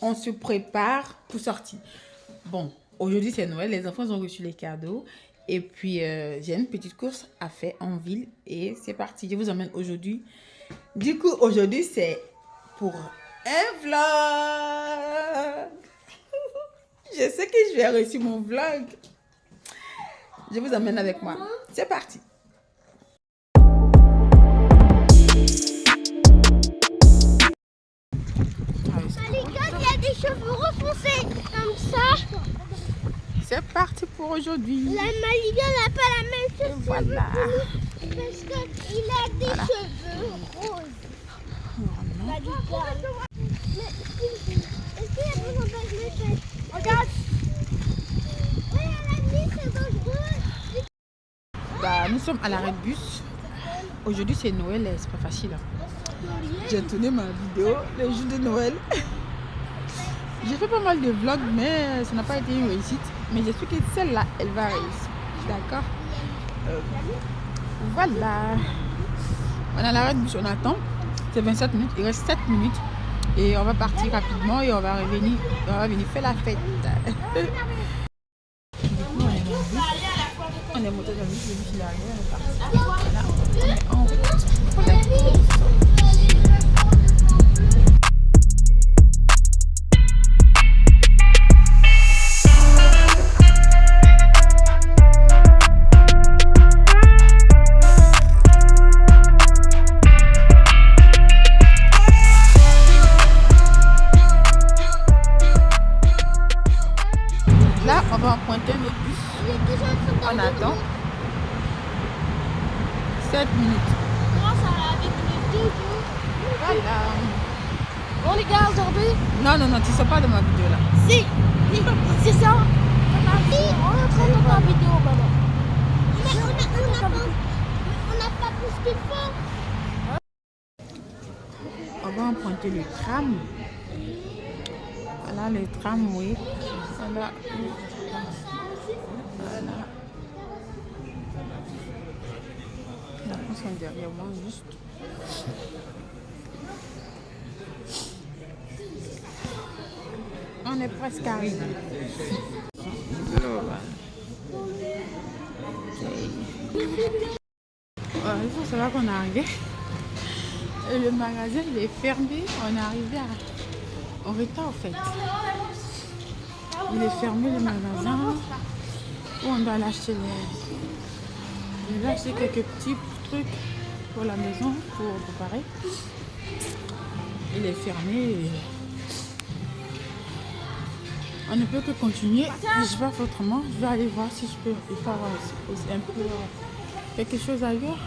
on se prépare pour sortir. Bon, aujourd'hui c'est Noël, les enfants ont reçu les cadeaux. Et puis, j'ai une petite course à faire en ville. Et c'est parti, je vous emmène aujourd'hui. Du coup, aujourd'hui, c'est pour un vlog. Je sais que je vais réussir mon vlog. Je vous emmène avec moi. C'est parti. Les gars, il y a des cheveux refoncés comme ça. C'est parti pour aujourd'hui. La Maliga n'a pas la même chose. Voilà. Parce qu'il a des cheveux roses. Maliga. Est-ce qu'il y a besoin de me faire? Regarde. Oui, elle a dit c'est dangereux. Bah, nous sommes à l'arrêt de bus. Aujourd'hui c'est Noël, c'est pas facile. J'ai tourné ma vidéo le jour de Noël. J'ai fait pas mal de vlogs, mais ça n'a pas été une réussite. Mais j'espère que celle-là, elle va réussir. D'accord. Voilà. On est à l'arrêt de bus, on attend. C'est 27 minutes, il reste 7 minutes. Et on va partir rapidement et on va revenir. On va venir faire la fête. On est monté dans le bus, le bus il est arrivé, on est parti. Voilà, on est en route pour la course. Là, on va emprunter notre bus. On attend 7 minutes. Voilà. Bon les gars, aujourd'hui. Non, non, non, tu ne sais pas de ma vidéo là. Si, c'est ça. On est en train de faire une vidéo, maman. On n'a pas plus qu'il faut. On va emprunter le tram. Voilà le tram, oui. Voilà. Voilà. Les enfants sont derrière moi juste. On est presque arrivé. Il faut savoir qu'on est arrivé. Et le magasin il est fermé. On est arrivé en retard en fait. Il est fermé le magasin. Où on doit l'acheter. On doit acheter quelques petits trucs pour la maison pour préparer. Il est fermé. On ne peut que continuer. Je vais faire autrement. Je vais aller voir si je peux faire un peu quelque chose ailleurs.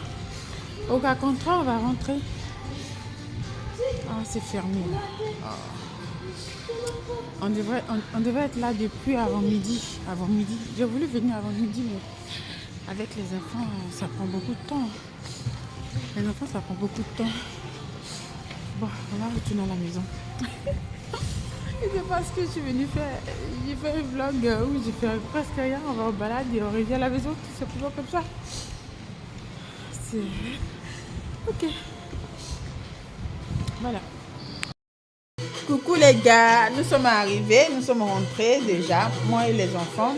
Au cas contraire, on va rentrer. Ah, c'est fermé. On devrait être là depuis avant midi. Avant midi. J'ai voulu venir avant midi, mais avec les enfants, ça prend beaucoup de temps. Les enfants, ça prend beaucoup de temps. Bon, on va retourner à la maison. Je sais pas ce que je suis venue faire. J'ai fait un vlog où j'ai fait presque rien. On va au balade et on revient à la maison. C'est toujours comme ça. C'est... Ok. Voilà. Coucou les gars. Nous sommes arrivés. Nous sommes rentrés déjà. Moi et les enfants.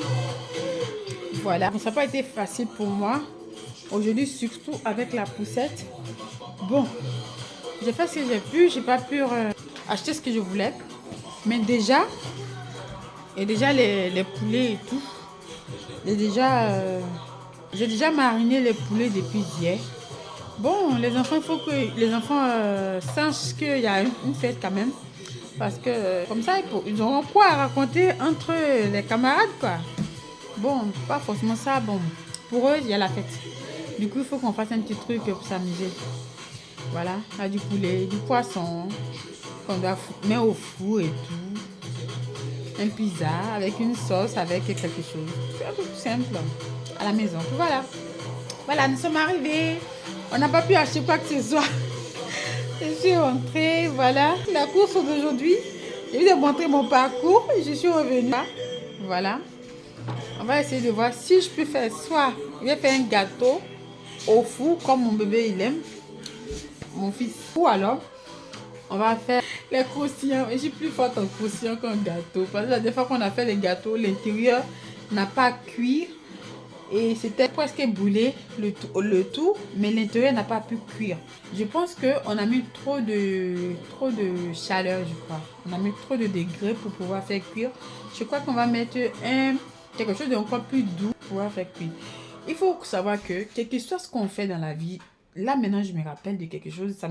Voilà. Ça n'a pas été facile pour moi. Aujourd'hui, surtout avec la poussette. Bon. J'ai fait ce que j'ai pu. J'ai pas pu acheter ce que je voulais. Mais déjà, et déjà les poulets et tout, j'ai déjà mariné les poulets depuis hier. Bon, les enfants, il faut que les enfants sachent qu'il y a une fête quand même. Parce que comme ça, ils auront quoi à raconter entre les camarades, quoi. Bon, pas forcément ça, bon. Pour eux, il y a la fête. Du coup, il faut qu'on fasse un petit truc pour s'amuser. Voilà, il y a du poulet, du poisson. Qu'on doit mettre au four et tout. Un pizza avec une sauce, avec quelque chose. C'est un peu plus simple à la maison. Voilà. Voilà, nous sommes arrivés. On n'a pas pu acheter quoi que ce soit. Je suis rentrée. Voilà. La course d'aujourd'hui. Je vais vous montrer mon parcours. Je suis revenue. Voilà. On va essayer de voir si je peux faire soit. Je vais faire un gâteau au four comme mon bébé il aime. Mon fils. Ou alors. On va faire Les croustillants. Je suis plus forte en croustillants qu'en gâteau. Parce que la dernière fois qu'on a fait les gâteaux, l'intérieur n'a pas cuit. Et c'était presque brûlé le tout, mais l'intérieur n'a pas pu cuire. Je pense qu'on a mis trop de chaleur, je crois. On a mis trop de degrés pour pouvoir faire cuire. Je crois qu'on va mettre quelque chose d'encore plus doux pour pouvoir faire cuire. Il faut savoir que, quel que soit ce qu'on fait dans la vie, là maintenant je me rappelle de quelque chose, ça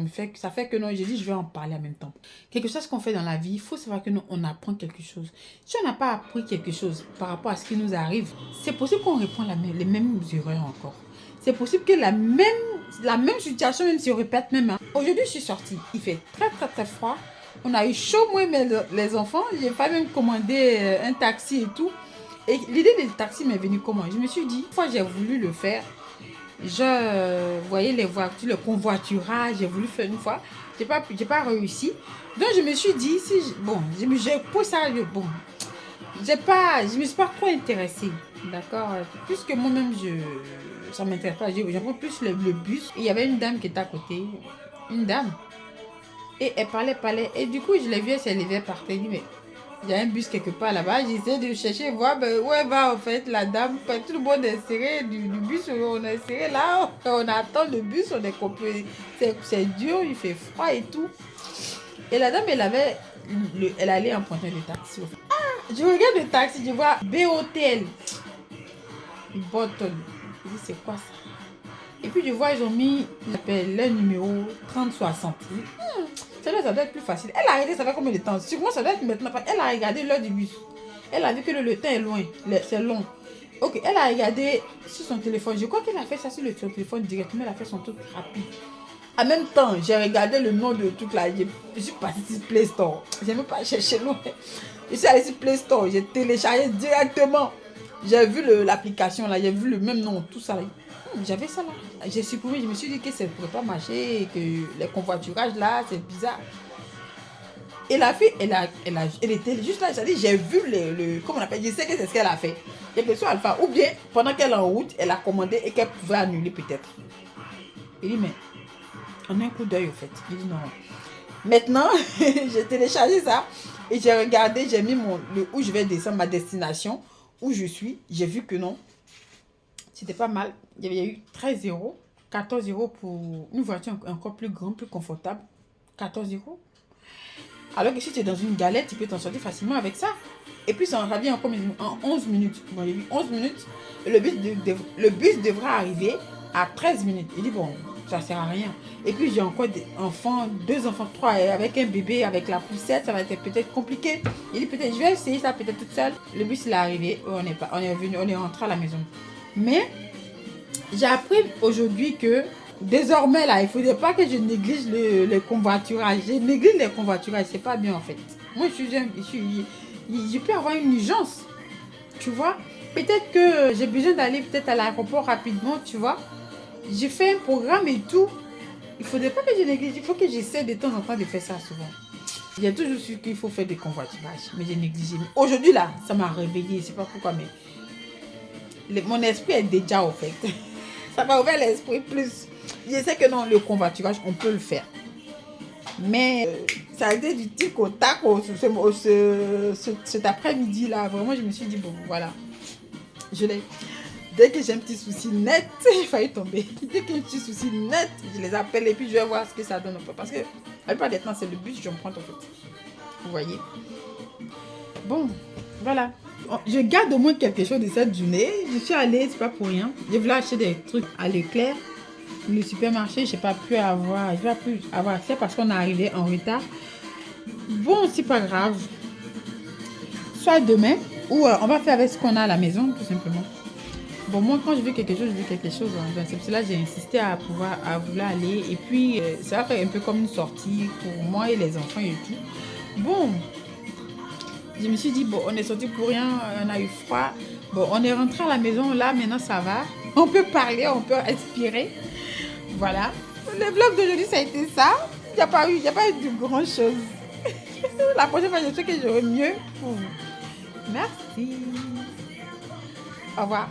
fait que non, j'ai dit je vais en parler en même temps. Quelque chose qu'on fait dans la vie, il faut savoir que nous, on apprend quelque chose. Si on n'a pas appris quelque chose par rapport à ce qui nous arrive, c'est possible qu'on reprend les mêmes erreurs encore. C'est possible que la même situation même se répète même. Hein. Aujourd'hui je suis sortie, il fait très très très froid. On a eu chaud moi mais les enfants, j'ai pas même commandé un taxi et tout. Et l'idée du taxi m'est venue comment? Je me suis dit, une fois j'ai voulu le faire, je voyais les voitures, le convoiturage, j'ai voulu faire une fois, j'ai pas réussi. Donc je me suis dit, j'ai pour ça, je me suis pas trop intéressée, d'accord? Puisque moi-même, ça m'intéresse pas, j'ai pris plus le bus. Et il y avait une dame qui était à côté, une dame, et elle parlait, et du coup je l'ai vue, elle s'est levée par terre, mais il y a un bus quelque part là-bas. J'essaie de chercher, voir où elle va en fait, la dame. Tout le monde est serré du bus. On est serré là. On attend le bus. On est coupé. C'est dur, il fait froid et tout. Et la dame, elle allait emprunter le taxi. Ah, je regarde le taxi, je vois BOTL. Bottle. Je dis, c'est quoi ça? Et puis je vois, ils ont mis le numéro 3060. Ça doit être plus facile. Elle a arrêté, ça fait combien de temps? Sûrement, ça doit être maintenant. Elle a regardé l'heure du bus. Elle a vu que le temps est loin. C'est long. Ok, elle a regardé sur son téléphone. Je crois qu'elle a fait ça sur son téléphone directement. Elle a fait son truc rapide. En même temps, j'ai regardé le nom de tout là. Je suis partie sur Play Store. Je n'ai même pas cherché loin. Je suis allée sur Play Store. J'ai téléchargé directement. J'ai vu l'application là. J'ai vu le même nom. Tout ça là. J'avais ça là. J'ai supprimé, je me suis dit que ça ne pourrait pas marcher, et que les convoiturages là, c'est bizarre. Et la fille, elle était juste là, j'ai vu comment on appelle, je sais que c'est ce qu'elle a fait. Quelque chose à le faire. Ou bien, pendant qu'elle est en route, elle a commandé et qu'elle pouvait annuler peut-être. Il dit, mais on a un coup d'œil au fait. Il dit non. Maintenant, j'ai téléchargé ça et j'ai regardé, j'ai mis où je vais descendre, ma destination, où je suis. J'ai vu que non. C'était pas mal. Il y a eu 13 €, 14 € pour une voiture encore plus grande, plus confortable. 14 €. Alors que si tu es dans une galette, tu peux t'en sortir facilement avec ça. Et puis ça en revient en 11 minutes. Bon, il y a eu 11 minutes. Et le bus devra arriver à 13 minutes. Il dit bon, ça sert à rien. Et puis j'ai encore des enfants, 2 enfants, 3, avec un bébé, avec la poussette, ça va être peut-être compliqué. Il dit peut-être, je vais essayer ça peut-être toute seule. Le bus il est arrivé, on est rentré à la maison. Mais j'ai appris aujourd'hui que désormais là, il ne faudrait pas que je néglige le convoiturage. Je néglige les convoiturages, c'est pas bien en fait. Moi je peux avoir une urgence, tu vois. Peut-être que j'ai besoin d'aller peut-être à l'aéroport rapidement, tu vois. J'ai fait un programme et tout. Il ne faudrait pas que je néglige, il faut que j'essaie de temps en temps de faire ça souvent. Il y a toujours su qu'il faut faire des convoiturages, mais j'ai négligé. Aujourd'hui là, ça m'a réveillée, je ne sais pas pourquoi, mais mon esprit est déjà au fait. Ça m'a ouvert l'esprit plus. Je sais que non, le convoiturage, on peut le faire. Mais ça a été du tic au tac cet après-midi là. Vraiment, je me suis dit, bon, voilà. Je l'ai. Dès que j'ai un petit souci net, j'ai failli tomber. Dès que j'ai un petit souci net, je les appelle et puis je vais voir ce que ça donne un peu. Parce que la plupart des temps, c'est le bus que j'emprunte en fait. Vous voyez. Bon, voilà. Je garde au moins quelque chose de cette journée. Je suis allée, c'est pas pour rien. Je voulais acheter des trucs à l'éclair. Le supermarché, je n'ai pas pu avoir accès parce qu'on est arrivé en retard. Bon, c'est pas grave. Soit demain, ou on va faire avec ce qu'on a à la maison, tout simplement. Bon, moi, quand je veux quelque chose, je veux quelque chose. Hein. C'est pour cela que j'ai insisté à vouloir aller. Et puis, ça va faire un peu comme une sortie pour moi et les enfants et tout. Bon. Je me suis dit, bon, on est sorti pour rien, on a eu froid. Bon, on est rentré à la maison, là, maintenant, ça va. On peut parler, on peut respirer. Voilà. Le vlog d'aujourd'hui, ça a été ça. Il n'y a pas eu de grand chose. La prochaine fois, je sais que j'aurai mieux pour vous. Merci. Au revoir.